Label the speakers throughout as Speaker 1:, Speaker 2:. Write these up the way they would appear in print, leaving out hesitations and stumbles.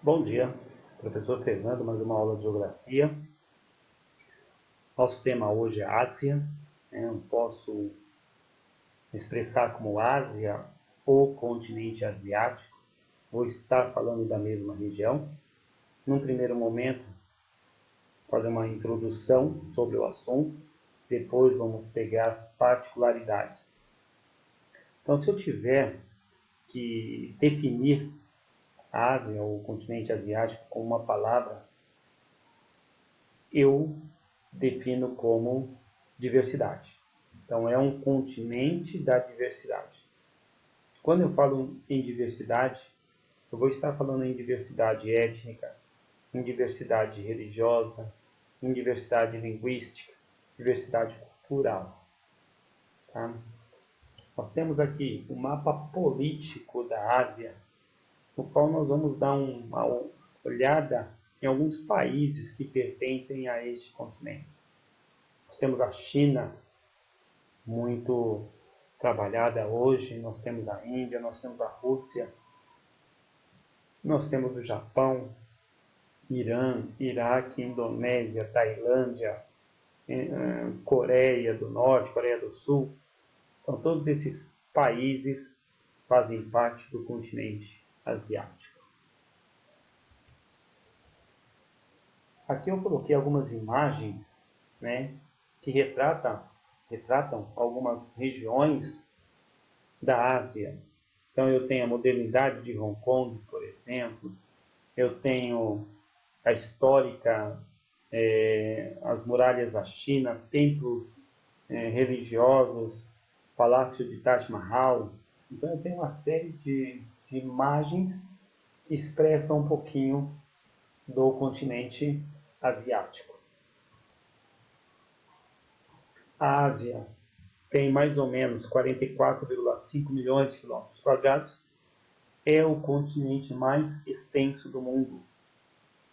Speaker 1: Bom dia, professor Fernando, mais uma aula de Geografia. Nosso tema hoje é Ásia. Eu posso expressar como Ásia ou continente asiático. Vou estar falando da mesma região. Num primeiro momento, fazer uma introdução sobre o assunto. Depois vamos pegar particularidades. Então, se eu tiver que definir a Ásia ou o continente asiático com uma palavra, eu defino como diversidade. Então, é um continente da diversidade. Quando eu falo em diversidade, eu vou estar falando em diversidade étnica, em diversidade religiosa, em diversidade linguística, diversidade cultural. Tá? Nós temos aqui o mapa político da Ásia, no qual nós vamos dar uma olhada em alguns países que pertencem a este continente. Nós temos a China, muito trabalhada hoje, nós temos a Índia, nós temos a Rússia, nós temos o Japão, Irã, Iraque, Indonésia, Tailândia, Coreia do Norte, Coreia do Sul. Então, todos esses países fazem parte do continente asiático. Aqui eu coloquei algumas imagens, que retratam algumas regiões da Ásia. Então eu tenho a modernidade de Hong Kong, por exemplo. Eu tenho a histórica, as muralhas da China, templos religiosos, palácio de Taj Mahal. Então eu tenho uma série de imagens que expressam um pouquinho do continente asiático. A Ásia tem mais ou menos 44,5 milhões de quilômetros quadrados. É o continente mais extenso do mundo.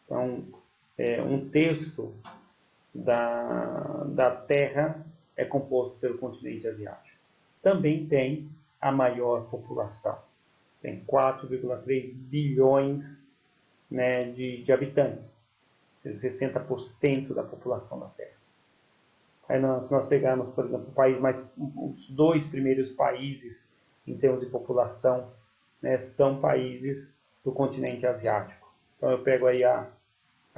Speaker 1: Então, um terço da Terra é composto pelo continente asiático. Também tem a maior população. Tem 4,3 bilhões de habitantes. 60% da população da Terra. Aí se nós pegarmos, por exemplo, os dois primeiros países em termos de população, são países do continente asiático. Então eu pego aí a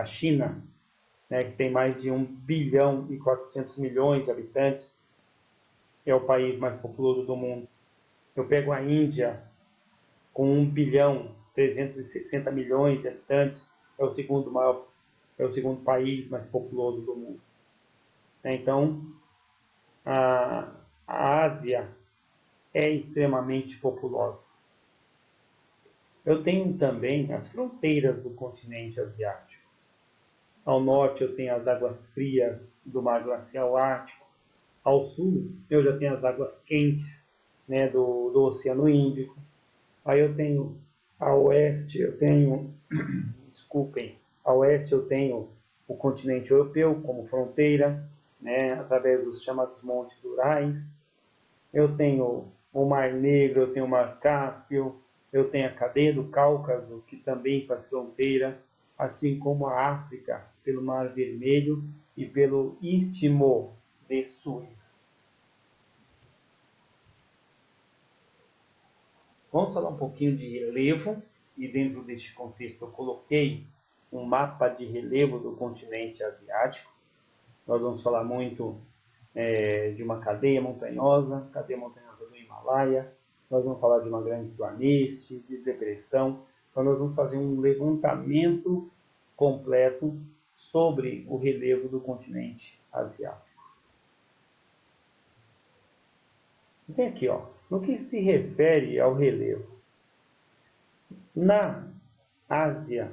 Speaker 1: China, que tem mais de 1 bilhão e 400 milhões de habitantes, é o país mais populoso do mundo. Eu pego a Índia, com 1 bilhão e 360 milhões de habitantes, é o segundo país mais populoso do mundo. Então, a Ásia é extremamente populosa. Eu tenho também as fronteiras do continente asiático. Ao norte eu tenho as águas frias do mar glacial ártico. Ao sul eu já tenho as águas quentes do Oceano Índico. Aí eu tenho a oeste, a oeste eu tenho o continente europeu como fronteira, através dos chamados Montes Urais. Eu tenho o Mar Negro, eu tenho o Mar Cáspio, eu tenho a cadeia do Cáucaso, que também faz fronteira, assim como a África, pelo Mar Vermelho e pelo Istmo de Suez. Vamos falar um pouquinho de relevo, e dentro deste contexto eu coloquei um mapa de relevo do continente asiático. Nós vamos falar muito de uma cadeia montanhosa do Himalaia. Nós vamos falar de uma grande planície, de depressão. Então nós vamos fazer um levantamento completo sobre o relevo do continente asiático. Vem aqui, no que se refere ao relevo. Na Ásia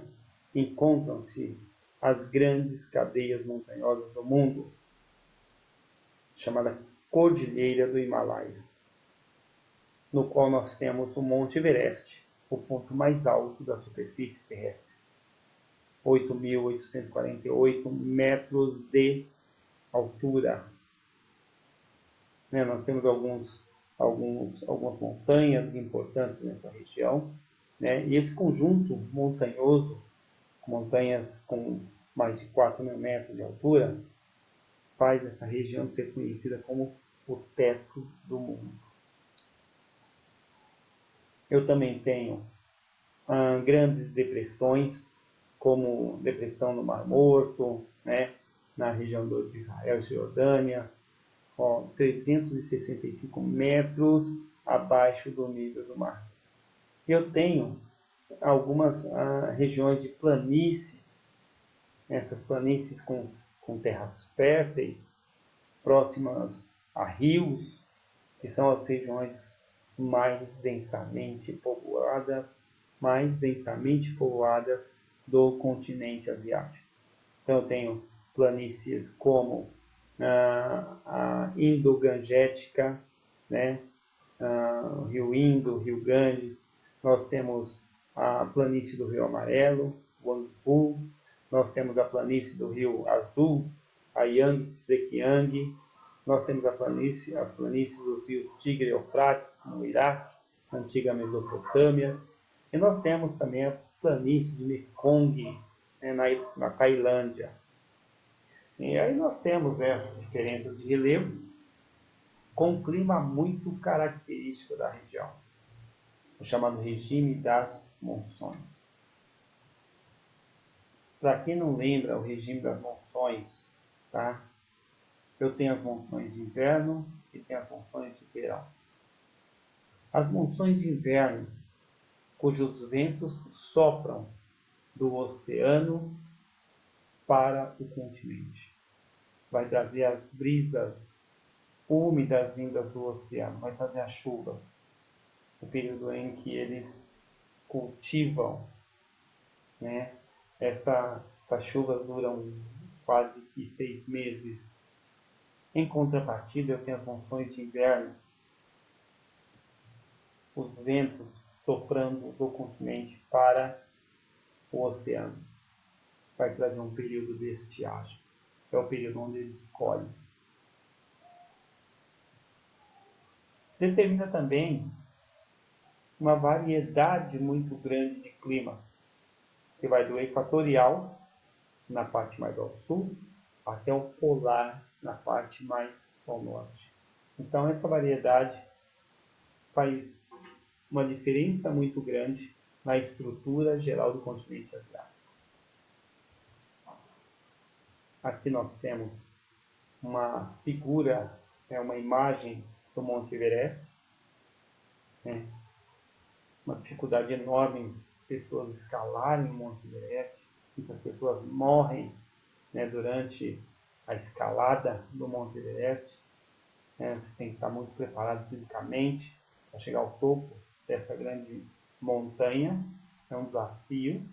Speaker 1: encontram-se as grandes cadeias montanhosas do mundo, chamada Cordilheira do Himalaia, no qual nós temos o Monte Everest, o ponto mais alto da superfície terrestre, 8.848 metros de altura. Nós temos algumas montanhas importantes nessa região, e esse conjunto montanhoso montanhas com mais de 4.000 metros de altura, faz essa região ser conhecida como o teto do mundo. Eu também tenho grandes depressões, como depressão no Mar Morto, né, na região de Israel e Jordânia, 365 metros abaixo do nível do mar. Eu tenho algumas regiões de planícies, essas planícies com terras férteis, próximas a rios, que são as regiões mais densamente povoadas do continente asiático. Então eu tenho planícies como a Indo-Gangética, né? O Rio Indo, o Rio Ganges. Nós temos a planície do Rio Amarelo, o Huangpu. Nós temos a planície do Rio Azul, a Yangtze-Kiang. Nós temos as planícies dos rios Tigre e Eufrates, no Iraque, na antiga Mesopotâmia. E nós temos também a planície de Mekong, né, na Tailândia. E aí nós temos essas diferenças de relevo com um clima muito característico da região, o chamado regime das monções. Para quem não lembra o regime das monções, tá? Eu tenho as monções de inverno e tenho as monções de verão. As monções de inverno, cujos ventos sopram do oceano para o continente. Vai trazer as brisas úmidas vindas do oceano, vai trazer as chuvas, o período em que eles cultivam, né? Essas chuvas duram quase que 6 meses. Em contrapartida, eu tenho as monções de inverno, os ventos soprando do continente para o oceano. Vai trazer um período de estiagem. É o período onde eles colhem. Determina também uma variedade muito grande de clima, que vai do equatorial, na parte mais ao sul, até o polar, na parte mais ao norte. Então, essa variedade faz uma diferença muito grande na estrutura geral do continente asiático. Aqui nós temos uma figura, uma imagem do Monte Everest, né? Uma dificuldade enorme as pessoas escalarem o Monte Everest. Muitas pessoas morrem, né, durante a escalada do Monte Everest. Você tem que estar muito preparado fisicamente para chegar ao topo dessa grande montanha. É um desafio.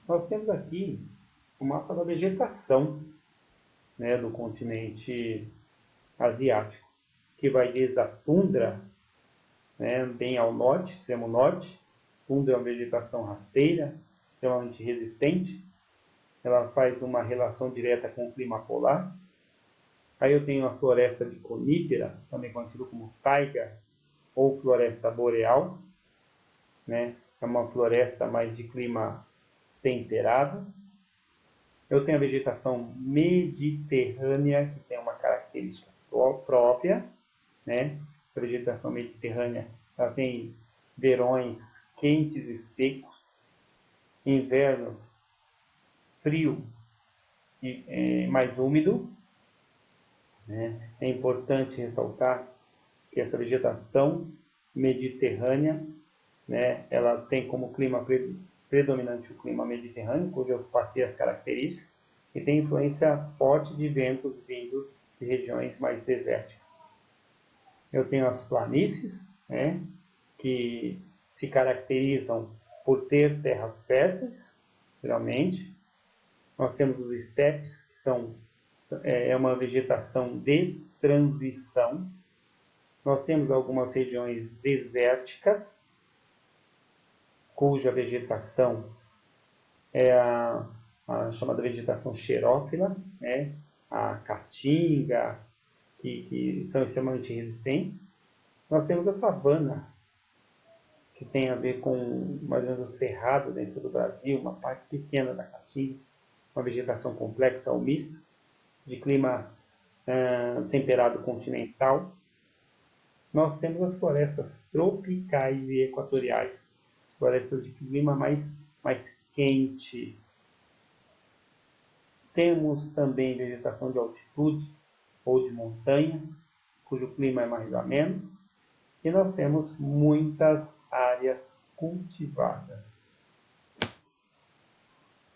Speaker 1: Nós temos aqui o mapa da vegetação, né, do continente asiático, que vai desde a tundra, né, bem ao norte, extremo norte. Tundra é uma vegetação rasteira, extremamente resistente. Ela faz uma relação direta com o clima polar. Aí eu tenho a floresta de conífera, também conhecida como taiga ou floresta boreal, né? É uma floresta mais de clima temperado. Eu tenho a vegetação mediterrânea, que tem uma característica própria, né? A vegetação mediterrânea, ela tem verões quentes e secos, invernos frio e mais úmido, né? É importante ressaltar que essa vegetação mediterrânea, né, ela tem como clima predominante o clima mediterrâneo, cujo eu passei as características, e tem influência forte de ventos vindos de regiões mais desérticas. Eu tenho as planícies, né, que se caracterizam por ter terras férteis, geralmente. Nós temos os estepes, que são uma vegetação de transição. Nós temos algumas regiões desérticas, cuja vegetação é a chamada vegetação xerófila, né? A caatinga, que são extremamente resistentes. Nós temos a savana, que tem a ver com mais ou menos o cerrado dentro do Brasil, uma parte pequena da Caatinga, uma vegetação complexa ou mista, de clima temperado continental. Nós temos as florestas tropicais e equatoriais, as florestas de clima mais quente. Temos também vegetação de altitude ou de montanha, cujo clima é mais ameno. E nós temos muitas áreas cultivadas.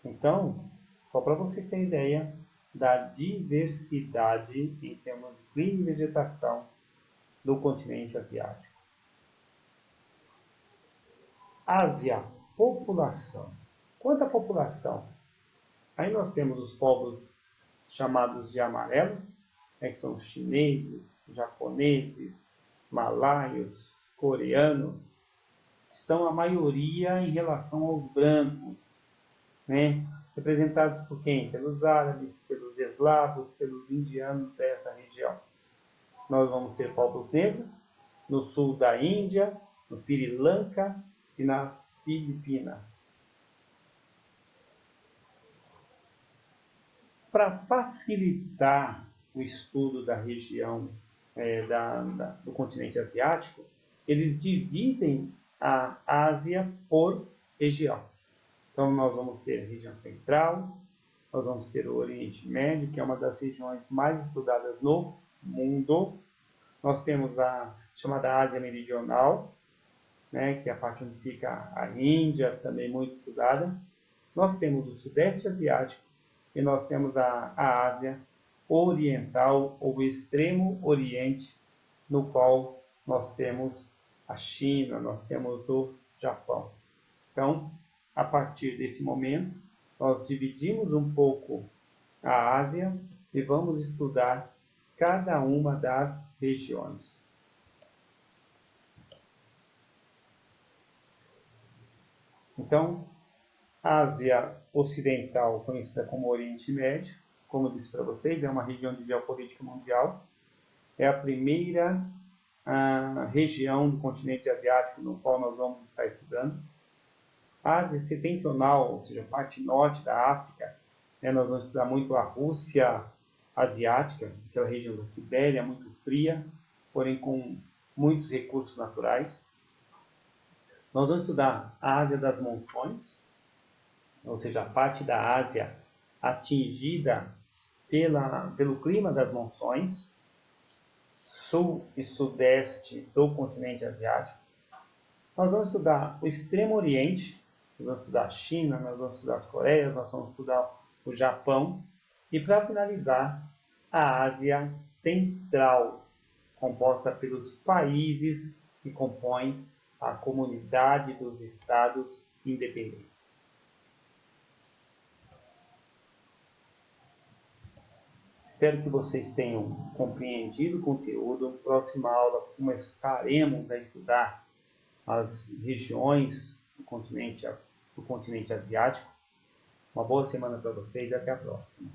Speaker 1: Então, só para você ter ideia da diversidade em termos de clima e vegetação do continente asiático. Ásia, população. Quanta população? Aí nós temos os povos chamados de amarelos, que são os chineses, japoneses, malaios, coreanos, que são a maioria em relação aos brancos, representados por quem? Pelos árabes, pelos eslavos, pelos indianos dessa região. Nós vamos ter povos negros no sul da Índia, no Sri Lanka e nas Filipinas. Para facilitar o estudo da região do continente asiático, eles dividem a Ásia por região. Então, nós vamos ter a região central, nós vamos ter o Oriente Médio, que é uma das regiões mais estudadas no mundo. Nós temos a chamada Ásia Meridional, que é a parte onde fica a Índia, também muito estudada. Nós temos o Sudeste Asiático e nós temos a Ásia Oriental, ou Extremo Oriente, no qual nós temos a China, nós temos o Japão. Então, a partir desse momento, nós dividimos um pouco a Ásia e vamos estudar cada uma das regiões. Então, Ásia Ocidental, conhecida como Oriente Médio, como eu disse para vocês, é uma região de geopolítica mundial. É a primeira região do continente asiático no qual nós vamos estar estudando. A Ásia Setentrional, ou seja, a parte norte da África, nós vamos estudar muito a Rússia asiática, aquela região da Sibéria, muito fria, porém com muitos recursos naturais. Nós vamos estudar a Ásia das monções, ou seja, a parte da Ásia atingida pelo clima das monções, sul e sudeste do continente asiático. Nós vamos estudar o Extremo Oriente, nós vamos estudar a China, nós vamos estudar as Coreias, nós vamos estudar o Japão. E para finalizar, a Ásia Central, composta pelos países que compõem a Comunidade dos Estados Independentes. Espero que vocês tenham compreendido o conteúdo. Na próxima aula começaremos a estudar as regiões do continente asiático. Uma boa semana para vocês e até a próxima.